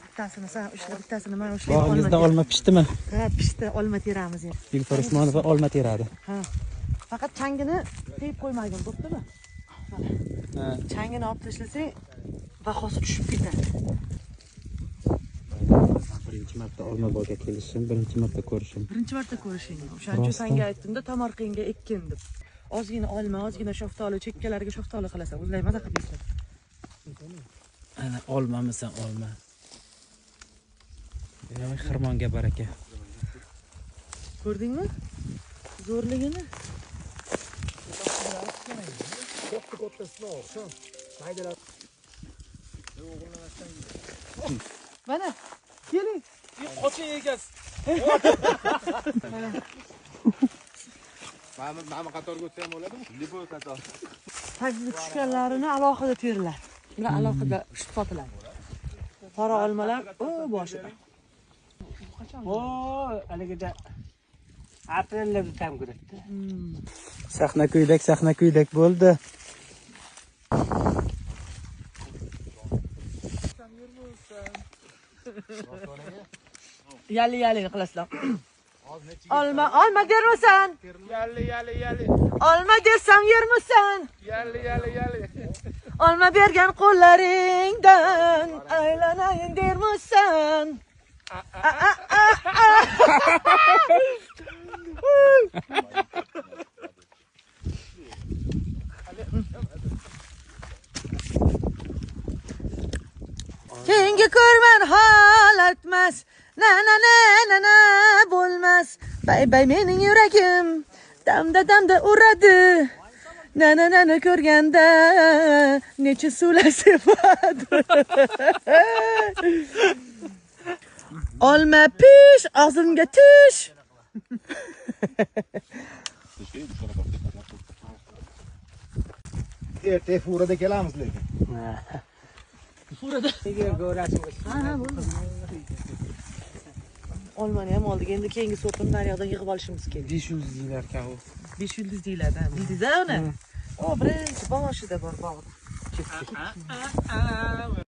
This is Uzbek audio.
bittasini sen ushla, bittasini men ushlayman. Bog'ingizda olma pishdimi? Ha, pishdi, olma teramiz endi. Dilfuza Usmonova olma teradi. Ha. Faqat changini teyib qo'ymagin, bo'ptimi? Ha. Changini olib tashlasang, bahosi tushib ketadi. Birinchi marta olma bog'iga kelishim, birinchi marta ko'rishim. Birinchi marta ko'rishing. O'shaning uchun senga aytdim-da, tomorqangga ekkin deb. Ozgina olma, ozgina shaftoli, chekkalariga shaftoli qilasan, o'zlay maza qilib yeysan. Ana olmamisan, olma. Yo'q, xirmonga baraka. Ko'rdingmi? Zo'rligini. Mana, keling. Qoching egasi. Mana qatorga o'tsam bo'ladimi? Lipo qator. Tagiga tushganlarini alohida terilar. Ular alohida sotiladi. Qora olmalar o boshida. O, aligida aprelda bitam ko'radi. Sahna kuydak bo'ldi. Yali qilasizlar. Olma dermisan? Yali. Olma desam yermisan? Yali. Olma bergan qo'llaringdan aylanayin dermisan? Keyingi ko'rman holatmas, na bo'lmas. Bay mening yuragim damda uradi. Na ko'rganda necha suvlar sevadi. Olma pish, og'zimga tish. Erta furada kelamiz lekin. Furada. Olmani ham oldik. Endi keyingi so'qini daryodan yig'ib olishimiz kerak. 5 yulduz deylar ekan u. 5 yulduz deyiladi. Bildingiz-a uni? O, birinchi boshida bor bog'da.